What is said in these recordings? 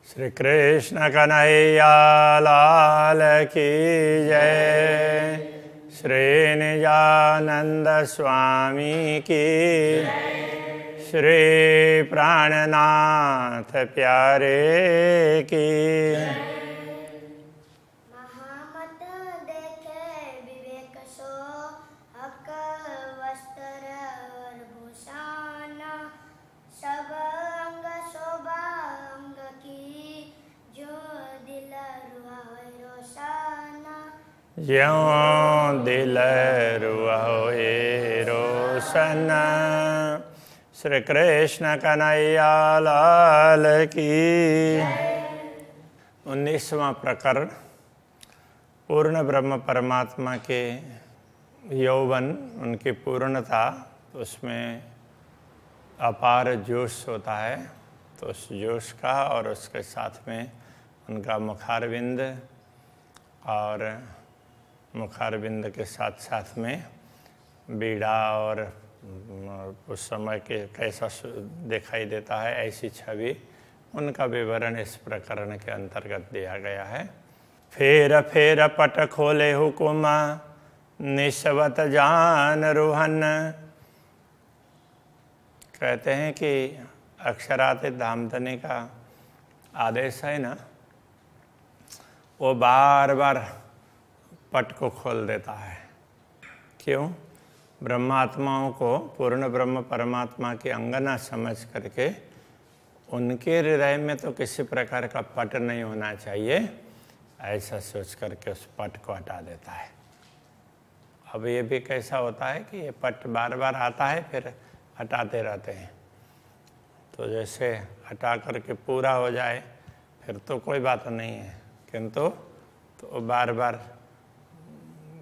श्री कृष्ण कन्हैया लाल की जय। श्री निजानंद स्वामी की, श्री प्राणनाथ प्यारे की। महामत देखे विवेक सो, हक वस्त्र और भूषण, सब अंग शोभा अंग की, जो दिल रुआए रोशन। ज्यों दिल रुआए रोशन। श्री कृष्ण कन्हैया लाल की। 19वां प्रकरण पूर्ण ब्रह्म परमात्मा के यौवन, उनकी पूर्णता, उसमें अपार जोश होता है। तो उस जोश का और उसके साथ में उनका मुखारविंद, और मुखारविंद के साथ साथ में बीड़ा, और उस समय के कैसा दिखाई देता है ऐसी छवि, उनका विवरण इस प्रकरण के अंतर्गत दिया गया है। फेर फेर पट खोले हुकुम, निस्वत जान रुहन। कहते हैं कि अक्षराते धामधनी का आदेश है ना, वो बार बार पट को खोल देता है। क्यों? ब्रह्मात्माओं को पूर्ण ब्रह्म परमात्मा की अंगना समझ करके उनके हृदय में तो किसी प्रकार का पट नहीं होना चाहिए, ऐसा सोच करके उस पट को हटा देता है। अब ये भी कैसा होता है कि ये पट बार बार आता है, फिर हटाते रहते हैं। तो जैसे हटा करके पूरा हो जाए फिर तो कोई बात नहीं है, किंतु तो बार बार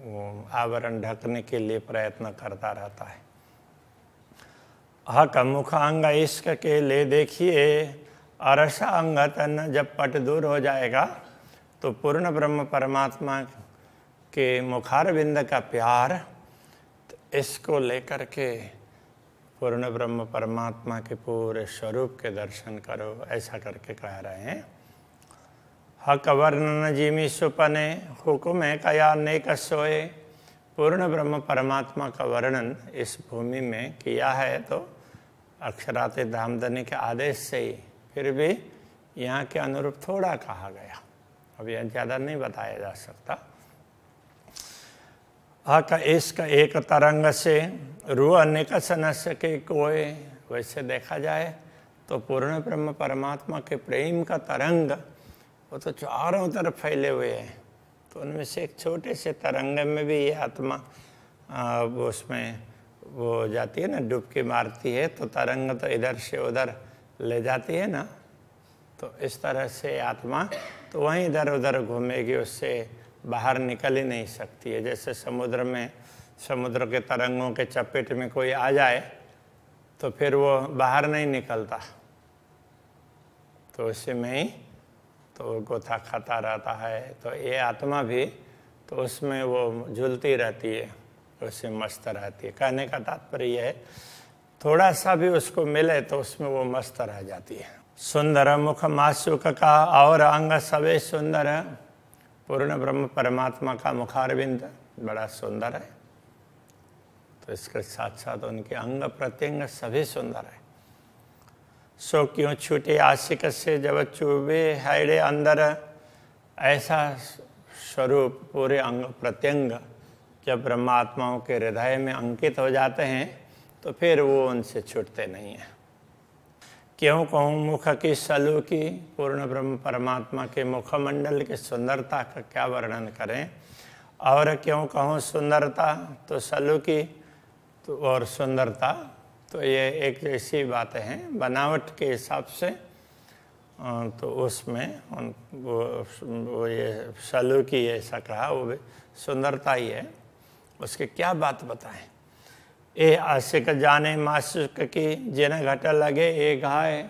वो आवरण ढकने के लिए प्रयत्न करता रहता है। हक मुख अंग इश्क के ले देखिए, अरसा अंग तन। जब पट दूर हो जाएगा तो पूर्ण ब्रह्म परमात्मा के मुखारविंद का प्यार, तो इसको लेकर के पूर्ण ब्रह्म परमात्मा के पूरे स्वरूप के दर्शन करो, ऐसा करके कह रहे हैं। हक वर्णन जिमी सुपने, हुकुम है कया नेक सोए। पूर्ण ब्रह्म परमात्मा का वर्णन इस भूमि में किया है तो अक्षराते धामधनी के आदेश से ही, फिर भी यहाँ के अनुरूप थोड़ा कहा गया, अब यह ज़्यादा नहीं बताया जा सकता। हक इश्क एक तरंग से, रूह निकस न सके कोई। वैसे देखा जाए तो पूर्ण ब्रह्म परमात्मा के प्रेम का तरंग वो तो चारों तरफ फैले हुए हैं, तो उनमें से एक छोटे से तरंग में भी ये आत्मा वो उसमें वो जाती है ना, डुबकी मारती है, तो तरंग तो इधर से उधर ले जाती है ना। तो इस तरह से आत्मा तो वहीं इधर उधर घूमेगी, उससे बाहर निकल ही नहीं सकती है। जैसे समुद्र में, समुद्र के तरंगों के चपेट में कोई आ जाए तो फिर वो बाहर नहीं निकलता, तो उसी में ही तो गोथा खाता रहता है। तो ये आत्मा भी तो उसमें वो झूलती रहती है, उससे मस्त रहती है। कहने का तात्पर्य यह है, थोड़ा सा भी उसको मिले तो उसमें वो मस्त रह जाती है। सुंदर मुख मासुक का और अंग सवे सुंदर। पूर्ण ब्रह्म परमात्मा का मुखारविंद बड़ा सुंदर है, तो इसके साथ साथ उनके अंग प्रत्यंग सभी सुंदर है। सो क्यों छूटे आशिक से जब चुभे हैड़े अंदर। ऐसा स्वरूप पूरे अंग प्रत्यंग जब ब्रह्मात्माओं के हृदय में अंकित हो जाते हैं तो फिर वो उनसे छूटते नहीं हैं। क्यों कहूँ मुख की सलू की। पूर्ण ब्रह्म परमात्मा के मुखमंडल की सुंदरता का क्या वर्णन करें। और क्यों कहूँ सुंदरता, तो सलू की तो और सुंदरता तो ये एक जैसी बातें हैं बनावट के हिसाब से। तो उसमें वो ये सलू की ऐसा कहा, वो भी सुंदरता ही है। उसके क्या बात बताएं। ए आशिक जाने माशुक की, जिन घट लगे ए घाय।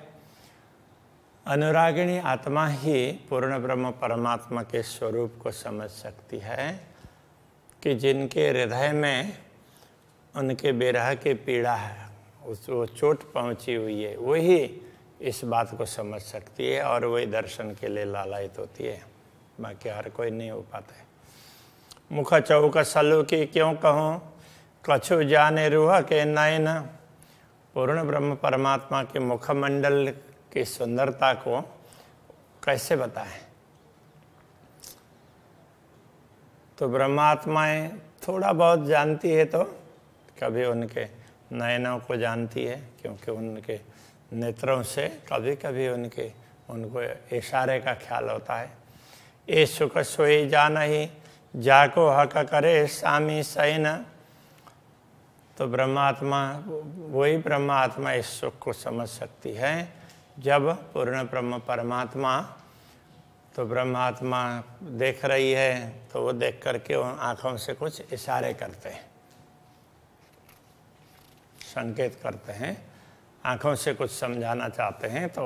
अनुरागिणी आत्मा ही पूर्ण ब्रह्म परमात्मा के स्वरूप को समझ सकती है कि जिनके हृदय में उनके विरह की पीड़ा है, उस वो चोट पहुंची हुई है, वही इस बात को समझ सकती है और वही दर्शन के लिए लालायित होती है, बाकी हर कोई नहीं हो पाता है। मुख चौक सलू की क्यों कहूँ, कछु जाने रूह के नयन। पूर्ण ब्रह्म परमात्मा के मुखमंडल की सुंदरता को कैसे बताएं? तो ब्रह्मात्माएं थोड़ा बहुत जानती है, तो कभी उनके नयनों को जानती है, क्योंकि उनके नेत्रों से कभी कभी उनको इशारे का ख्याल होता है। ये सुख सोई जानहि, जाको हक करे स्वामी सैन। तो ब्रह्मात्मा, वही ब्रह्मात्मा इस सुख को समझ सकती है जब पूर्ण ब्रह्म परमात्मा, तो ब्रह्मात्मा देख रही है तो वो देख करके उन आँखों से कुछ इशारे करते हैं, संकेत करते हैं, आँखों से कुछ समझाना चाहते हैं। तो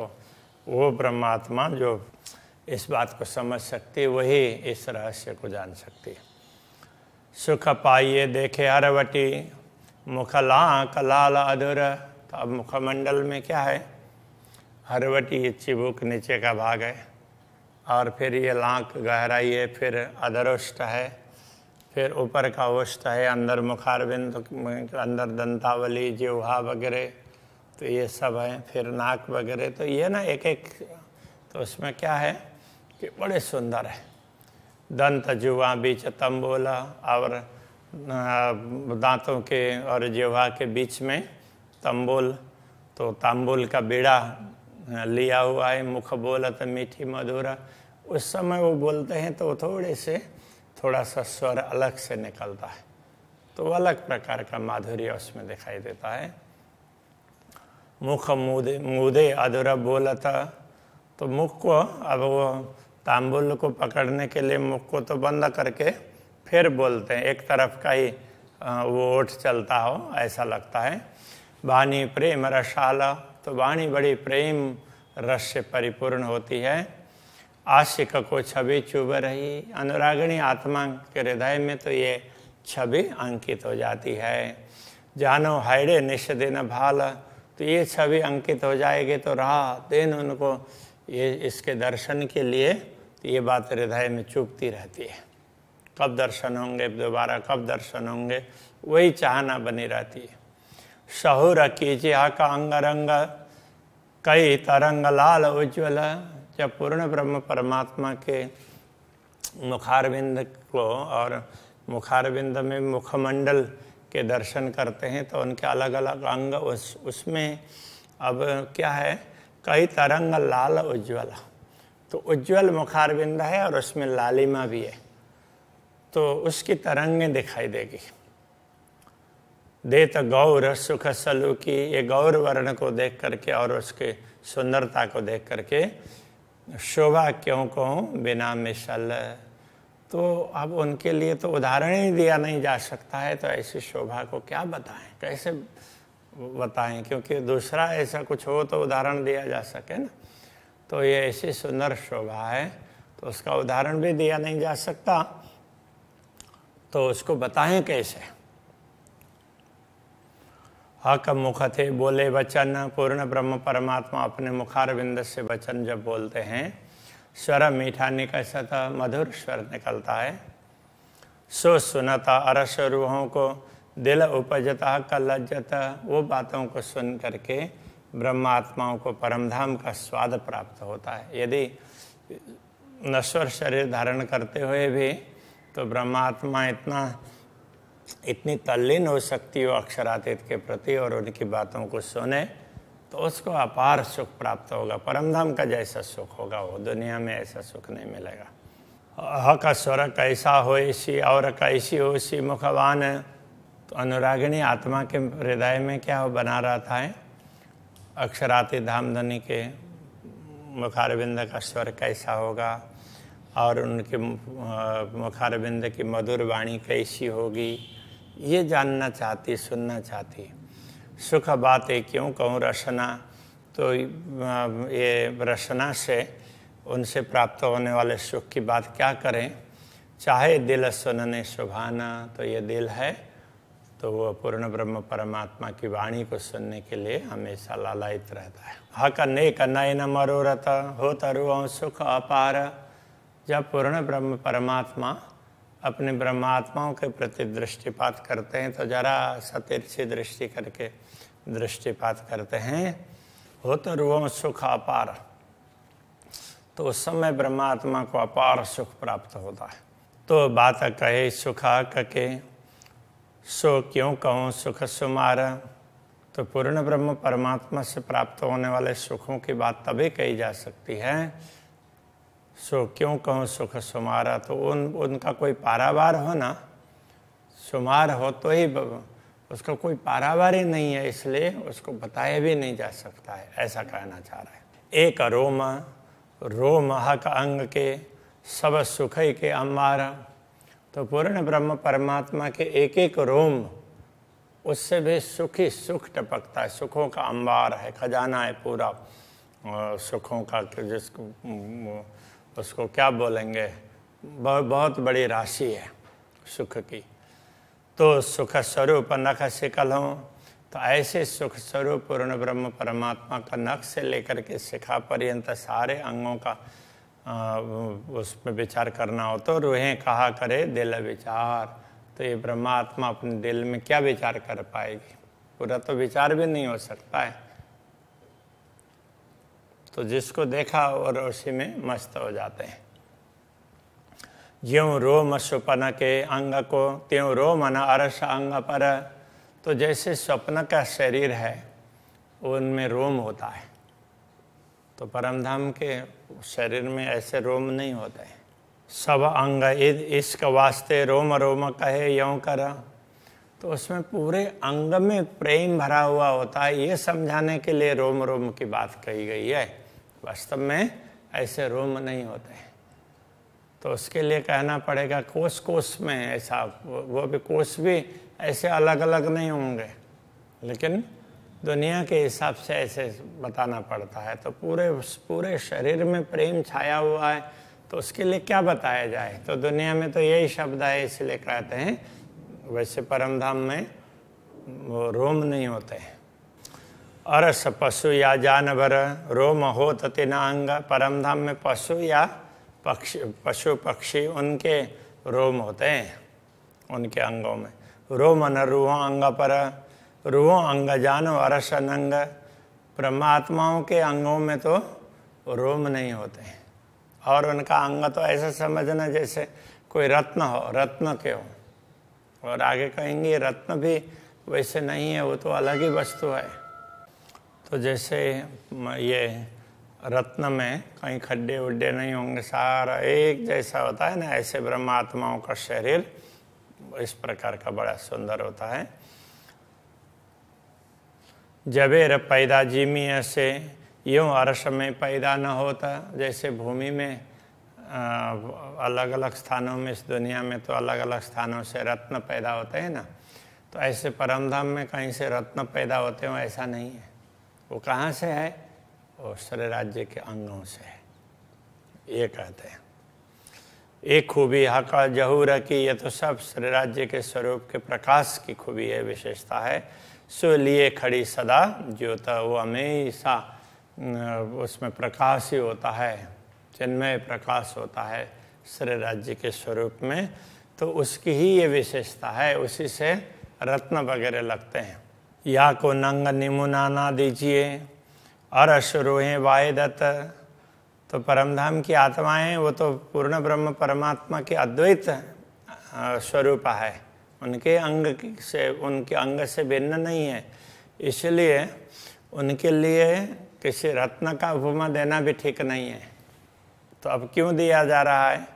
वो ब्रह्मात्मा जो इस बात को समझ सकती है, वही इस रहस्य को जान सकती है। सुख पाइए देखे हरवटी, मुखलांक लाल अधुर। तो अब मुखमंडल में क्या है? हरवटी, ये चिबुक नीचे का भाग है, और फिर ये लांक गहराई है, फिर अधरोष्ट है, फिर ऊपर का ओष्ठ है, अंदर मुखारबिंद, अंदर दंतावली, जिह्वा वगैरह, तो ये सब है, फिर नाक वगैरह। तो ये ना एक एक, तो उसमें क्या है कि बड़े सुंदर है। दंत जुआ बीच तंबोला, और दांतों के और जिह्वा के बीच में तंबोल, तो तांबुल का बीड़ा लिया हुआ है। मुख बोलत मीठी मधुरा, उस समय वो बोलते हैं तो थोड़ा सा स्वर अलग से निकलता है, तो अलग प्रकार का माधुर्य उसमें दिखाई देता है। मुख मूदे अधूरा बोलता, तो मुख को, अब वो तांबुल को पकड़ने के लिए मुख को तो बंद करके फिर बोलते हैं, एक तरफ का ही वो ओठ चलता हो ऐसा लगता है। वाणी प्रेम रसाला, तो वाणी बड़ी प्रेम रस से परिपूर्ण होती है। आशिक को छवि चुभ रही, अनुरागिणी आत्मा के हृदय में तो ये छवि अंकित हो जाती है। जानो हायड़े निश दिन भाल, तो ये छवि अंकित हो जाएगी तो रात दिन उनको ये इसके दर्शन के लिए तो ये बात हृदय में चुभती रहती है, कब दर्शन होंगे दोबारा, कब दर्शन होंगे, वही चाहना बनी रहती है। शहुर कीजिए का अंग रंग, कई तरंग लाल उज्ज्वल। जब पूर्ण ब्रह्म परमात्मा के मुखारविंद को और मुखारविंद में मुखमंडल के दर्शन करते हैं तो उनके अलग अलग अंग, उसमें अब क्या है, कई तरंग लाल उज्ज्वल, तो उज्ज्वल मुखारविंद है और उसमें लालिमा भी है, तो उसकी तरंगें दिखाई देगी। देत गौर सुख सलू की, ये गौर वर्ण को देख करके और उसके सुंदरता को देख करके शोभा क्यों कहूँ बिना मिसल। तो अब उनके लिए तो उदाहरण ही दिया नहीं जा सकता है, तो ऐसी शोभा को क्या बताएं, कैसे बताएं, क्योंकि दूसरा ऐसा कुछ हो तो उदाहरण दिया जा सके ना। तो ये ऐसी सुंदर शोभा है तो उसका उदाहरण भी दिया नहीं जा सकता, तो उसको बताएं कैसे। हक मुख थे बोले वचन, पूर्ण ब्रह्म परमात्मा अपने मुखारविंद से वचन जब बोलते हैं, स्वर मीठा निकसता, मधुर स्वर निकलता है। सो सुनता अरस रूहों को, दिल उपजता का लज्जता, वो बातों को सुन करके ब्रह्मात्माओं को परमधाम का स्वाद प्राप्त होता है। यदि नश्वर शरीर धारण करते हुए भी तो ब्रह्मात्मा इतनी तल्लीन हो सकती हो अक्षरातीत के प्रति और उनकी बातों को सुने तो उसको अपार सुख प्राप्त होगा। परमधाम का जैसा सुख होगा वो दुनिया में ऐसा सुख नहीं मिलेगा। ह का स्वर कैसा हो इसी और कैसी हो इसी मुखवान, तो अनुरागिणी आत्मा के हृदय में क्या हो बना रहता है, अक्षरातीत धामधनी के मुखारविंद का स्वर कैसा होगा और उनके मुखारविंद की मधुर वाणी कैसी होगी, ये जानना चाहती, सुनना चाहती। सुख बातें क्यों कहूँ रसना, तो ये रसना से उनसे प्राप्त होने वाले सुख की बात क्या करें। चाहे दिल सुनने सुभाना, तो ये दिल है तो वो पूर्ण ब्रह्म परमात्मा की वाणी को सुनने के लिए हमेशा लालायित रहता है। हक नेक नयन मनोरथ हो तरु सुख अपार। जब पूर्ण ब्रह्म परमात्मा अपने ब्रह्मात्माओं के प्रति दृष्टिपात करते हैं तो जरा सतिरछी दृष्टि करके दृष्टिपात करते हैं, हो तरु सुख अपार, तो उस समय ब्रह्मात्मा को अपार सुख प्राप्त होता है। तो बात कहे सुख कके सो क्यों कहूँ सुख सुमार। तो पूर्ण ब्रह्म परमात्मा से प्राप्त होने वाले सुखों की बात तभी कही जा सकती है, सो क्यों कहूँ सुख सुमारा। तो उनका कोई पारावार हो ना, सुमार हो तो ही, उसका कोई पारावार ही नहीं है, इसलिए उसको बताया भी नहीं जा सकता है, ऐसा कहना चाह रहा है। एक रोम रोम हक अंग के सब सुख के अम्बार। तो पूर्ण ब्रह्म परमात्मा के एक एक रोम, उससे भी सुख ही सुख टपकता है, सुखों का अंबार है, खजाना है पूरा सुखों का, जिसको उसको क्या बोलेंगे, बहुत बड़ी राशि है सुख की। तो सुख स्वरूप नख शिकल हों, तो ऐसे सुख स्वरूप पूर्ण ब्रह्म परमात्मा का नख से लेकर के शिखा पर्यंत सारे अंगों का उस पर विचार करना हो तो रूहें कहा करे दिल विचार। तो ये ब्रह्मात्मा अपने दिल में क्या विचार कर पाएगी, पूरा तो विचार भी नहीं हो सकता है। तो जिसको देखा और उसी में मस्त हो जाते हैं। ज्यों रोम सुपन के अंग को त्यों रोम न अरस अंग पर। तो जैसे स्वप्न का शरीर है उनमें रोम होता है, तो परमधाम के शरीर में ऐसे रोम नहीं होते हैं। सब अंग इश्क वास्ते रोम रोम कहे यों कर। तो उसमें पूरे अंग में प्रेम भरा हुआ होता है, ये समझाने के लिए रोम रोम की बात कही गई है। वास्तव में ऐसे रोम नहीं होते हैं, तो उसके लिए कहना पड़ेगा कोस कोस में ऐसा, वो भी कोस भी ऐसे अलग अलग नहीं होंगे, लेकिन दुनिया के हिसाब से ऐसे बताना पड़ता है। तो पूरे शरीर में प्रेम छाया हुआ है, तो उसके लिए क्या बताया जाए। तो दुनिया में तो यही शब्द है, इसलिए कहते हैं। वैसे परमधाम में वो रोम नहीं होते हैं। अरस पशु या जानवर रोम हो तिना अंग। परमधाम में पशु या पशु पक्षी उनके रोम होते हैं, उनके अंगों में। रोम न रूहों अंग पर रूहों अंग जानो अरस नंग। परमात्माओं के अंगों में तो रोम नहीं होते हैं, और उनका अंग तो ऐसा समझना जैसे कोई रत्न हो, रत्न के हो। और आगे कहेंगे रत्न भी वैसे नहीं है, वो तो अलग ही वस्तु है। तो जैसे ये रत्न में कहीं खड्डे उड्डे नहीं होंगे, सारा एक जैसा होता है ना, ऐसे ब्रह्मात्माओं का शरीर इस प्रकार का बड़ा सुंदर होता है। जबेर पैदा जीमिया से यूं अर्श में पैदा न होता। जैसे भूमि में अलग अलग स्थानों में, इस दुनिया में तो अलग अलग स्थानों से रत्न पैदा होते हैं ना, तो ऐसे परमधाम में कहीं से रत्न पैदा होते हो ऐसा नहीं है। वो कहाँ से है, वो श्री राज्य के अंगों से है, ये कहते हैं। एक खूबी हका जहूर की, ये तो सब श्री राज्य के स्वरूप के प्रकाश की खूबी है, विशेषता है। सो लिए खड़ी सदा ज्योता, वो हमेशा उसमें प्रकाश ही होता है, चिन्मय प्रकाश होता है श्री राज्य के स्वरूप में। तो उसकी ही ये विशेषता है, उसी से रत्न वगैरह लगते हैं। या को नंग निमुना ना दीजिए अरस रोहें वायदत। तो परमधाम की आत्माएं वो तो पूर्ण ब्रह्म परमात्मा के अद्वैत स्वरूप है, उनके अंग से भिन्न नहीं है, इसलिए उनके लिए किसी रत्न का उपमा देना भी ठीक नहीं है। तो अब क्यों दिया जा रहा है,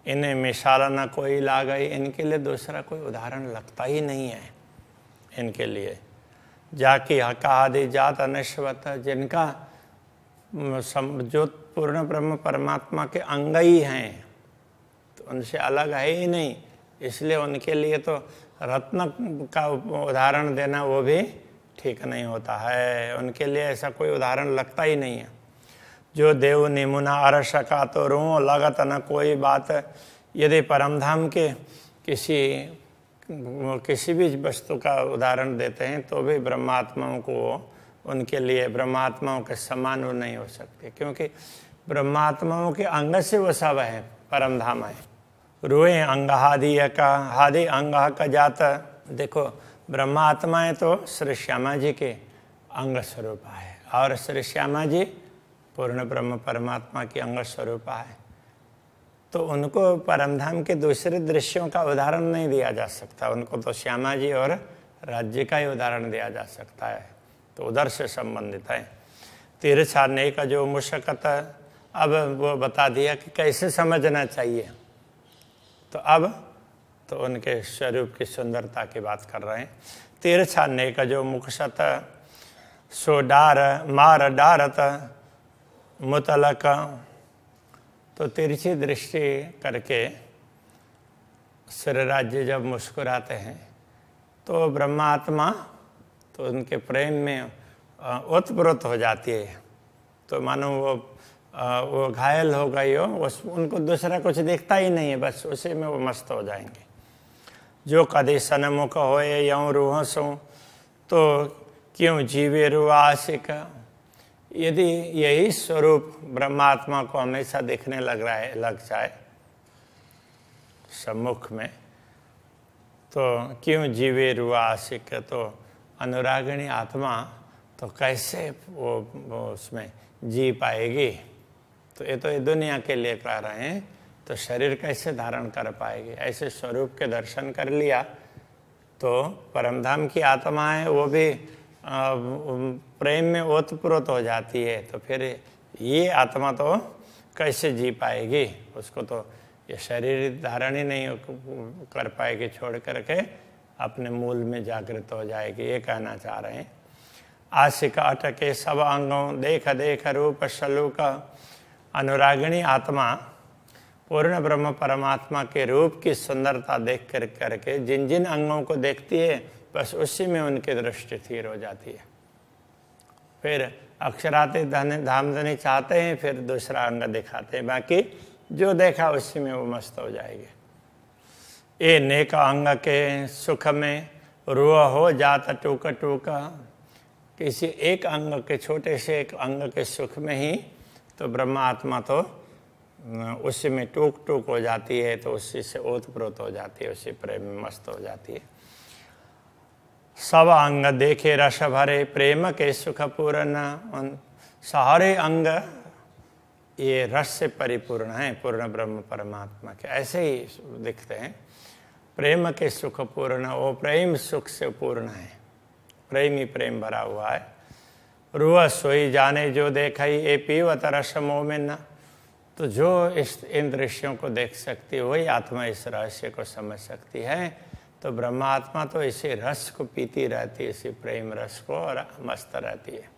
इन्हें मिसाल न कोई ला गई, इनके लिए दूसरा कोई उदाहरण लगता ही नहीं है इनके लिए। जाकी हका आदि जात अनश्वत, जिनका जो पूर्ण ब्रह्म परमात्मा के अंग ही हैं, तो उनसे अलग है ही नहीं, इसलिए उनके लिए तो रत्न का उदाहरण देना वो भी ठीक नहीं होता है, उनके लिए ऐसा कोई उदाहरण लगता ही नहीं है। जो देव निमुना अरस का तो रो लगत न कोई बात। यदि परमधाम के किसी किसी भी वस्तु का उदाहरण देते हैं तो भी ब्रह्मात्माओं को उनके लिए ब्रह्मात्माओं के समान वो नहीं हो सकते, क्योंकि ब्रह्मात्माओं के अंग से वो सब है, परम धाम है। रुए अंग हादि अंग का जाता। देखो ब्रह्मात्माएं तो श्री श्यामा जी के अंग स्वरूप है, और श्री श्यामा जी पूर्ण ब्रह्म परमात्मा की अंग स्वरूप है, तो उनको परमधाम के दूसरे दृश्यों का उदाहरण नहीं दिया जा सकता। उनको तो श्यामा जी और राज्य का ही उदाहरण दिया जा सकता है, तो उधर से संबंधित है। तीर्थाने का जो मुशक्कत, अब वो बता दिया कि कैसे समझना चाहिए। तो अब तो उनके स्वरूप की सुंदरता की बात कर रहे हैं। तीर्थाने का जो मुखशत सो डार मार डारत मुतलक, तो तिरछी दृष्टि करके श्री राज्य जब मुस्कुराते हैं तो ब्रह्मात्मा तो उनके प्रेम में ओतप्रोत हो जाती है, तो मानो वो घायल हो गई हो, उनको दूसरा कुछ दिखता ही नहीं है, बस उसी में वो मस्त हो जाएंगे। जो कदी सनमुख होए यौं रूह सो, तो क्यों जीवे रुआ आशिक। यदि यही स्वरूप ब्रह्मात्मा को हमेशा दिखने लग जाए सम्मुख में, तो क्यों जीवे रुआ आशिक, तो अनुरागिणी आत्मा तो कैसे वो उसमें जी पाएगी। तो ये दुनिया के लिए कह रहे हैं, तो शरीर कैसे धारण कर पाएगी। ऐसे स्वरूप के दर्शन कर लिया तो परमधाम की आत्मा है, वो भी प्रेम में ओतप्रोत हो जाती है, तो फिर ये आत्मा तो कैसे जी पाएगी। उसको तो ये शरीर धारण ही नहीं कर पाएगी, छोड़ करके अपने मूल में जागृत हो जाएगी, ये कहना चाह रहे हैं। आशिक अटके सब अंगों देख देख रूप सलूक। अनुरागिणी आत्मा पूर्ण ब्रह्म परमात्मा के रूप की सुंदरता देख कर करके जिन जिन अंगों को देखती है, बस उसी में उनकी दृष्टि स्थिर हो जाती है। फिर अक्षराते धामधनी चाहते हैं, फिर दूसरा अंग दिखाते हैं, बाकी जो देखा उसी में वो मस्त हो जाएंगे। ये नेक अंग के सुख में रूह हो जाता टूक टूक। किसी एक अंग के, छोटे से एक अंग के सुख में ही तो ब्रह्मा आत्मा तो उसी में टूक टूक हो जाती है, तो उसी से ओतप्रोत हो जाती है, उसी प्रेम में मस्त हो जाती है। सब अंग देखे रस भरे प्रेम के सुख पूर्ण। सारे अंग ये रस से परिपूर्ण है, पूर्ण ब्रह्म परमात्मा के ऐसे ही दिखते हैं। प्रेम के सुख पूर्ण, वो प्रेम सुख से पूर्ण है, प्रेम ही प्रेम भरा हुआ है। रूह सोई जाने जो देखई ए पीवत रस मोमिन। तो जो इन दृश्यों को देख सकती है वही आत्मा इस रहस्य को समझ सकती है। तो ब्रह्मात्मा तो इसी रस को पीती रहती है, इसी प्रेम रस को, और मस्त रहती है।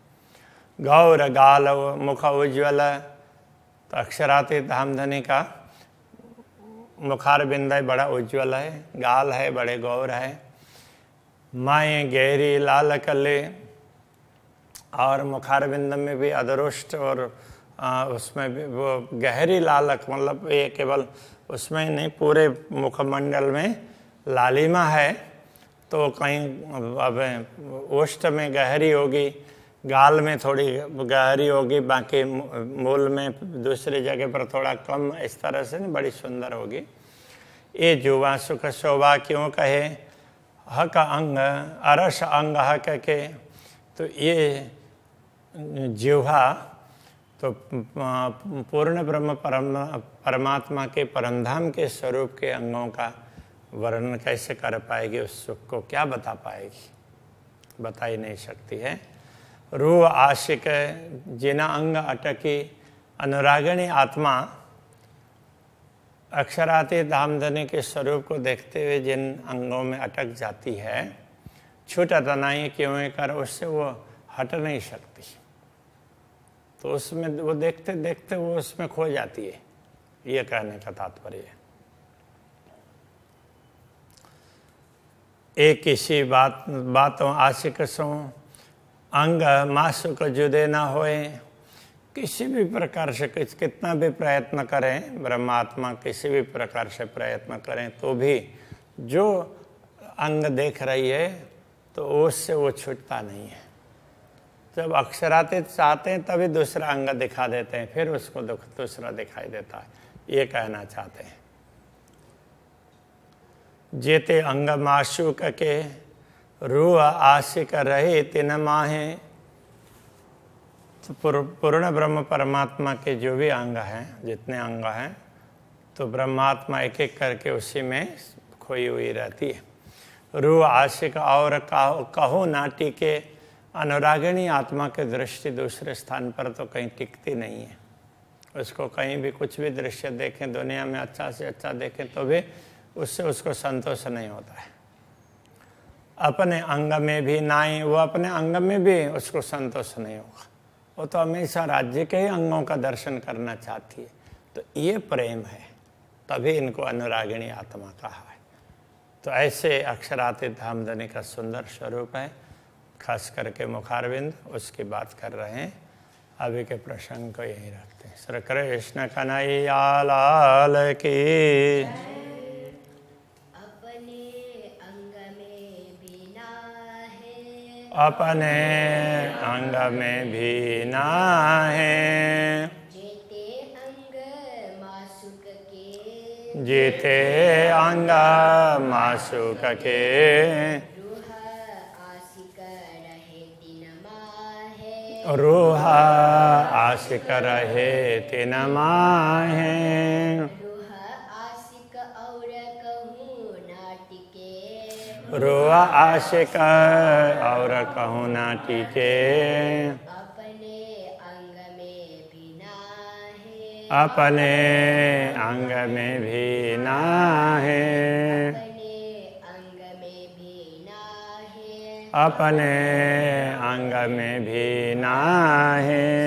गौर गाल मुख उज्ज्वल। तो अक्षरातीत धामधनी का मुखार बिंद बड़ा उज्ज्वल है, गाल है बड़े गौर है। माएँ गहरी लाल कले, और मुखार बिंद में भी अदरुष्ट, और उसमें भी वो गहरी लालक, मतलब ये केवल उसमें नहीं पूरे मुखमंडल में लालिमा है। तो कहीं अब ओष्ठ में गहरी होगी, गाल में थोड़ी गहरी होगी, बाकी मूल में दूसरी जगह पर थोड़ा कम, इस तरह से बड़ी सुंदर होगी। ये जुवा सुख शोभा क्यों कहे हक अंग अरस अंग हक के। तो ये जिह्वा तो पूर्ण ब्रह्म परमात्मा के परमधाम के स्वरूप के अंगों का वर्णन कैसे कर पाएगी, उस सुख को क्या बता पाएगी, बता ही नहीं सकती है। रूह आशिक जिना अंग अटकी। अनुरागिणी आत्मा अक्षरातीत धामधनी के स्वरूप को देखते हुए जिन अंगों में अटक जाती है, छूटत नहीं क्यों कर, उससे वो हट नहीं सकती। तो उसमें वो देखते देखते वो उसमें खो जाती है, ये कहने का तात्पर्य है। एक किसी बातों आशिक सो अंग मासुक जुदे ना होए। किसी भी प्रकार से कितना भी प्रयत्न करें, ब्रह्मात्मा किसी भी प्रकार से प्रयत्न करें, तो भी जो अंग देख रही है तो उससे वो छूटता नहीं है। जब अक्षरातीत चाहते हैं तभी दूसरा अंग दिखा देते हैं, फिर उसको दूसरा दिखाई देता है, ये कहना चाहते हैं। जेते अंग माशूक के रूह आशिक रहे तिन माहे। तो पूर्ण ब्रह्म परमात्मा के जो भी अंग हैं, जितने अंग हैं, तो ब्रह्मात्मा एक एक करके उसी में खोई हुई रहती है। रूह आशिक और कहो नाटी के अनुरागिणी आत्मा की दृष्टि दूसरे स्थान पर तो कहीं टिकती नहीं है। उसको कहीं भी कुछ भी दृश्य देखें दुनिया में, अच्छा से अच्छा देखें तो भी उससे उसको संतोष नहीं होता है। अपने अंग में भी नाई, वो अपने अंग में भी उसको संतोष नहीं होगा। वो तो हमेशा राज्य के ही अंगों का दर्शन करना चाहती है। तो ये प्रेम है, तभी इनको अनुरागिणी आत्मा कहा है। तो ऐसे अक्षरातीत धामधनी का सुंदर स्वरूप है, खास करके मुखारविंद, उसकी बात कर रहे हैं। अभी के प्रसंग को यही रखते हैं। श्री कृष्ण कन्हैया लाल की। अपने अंग में भी ना है, जीते अंग मासुक के। रूह आशिक रहे तिन माहे। रूह आशिक और कहूँ ना टीके। अपने अंग में भी ना है, अपने अंग में भी ना है।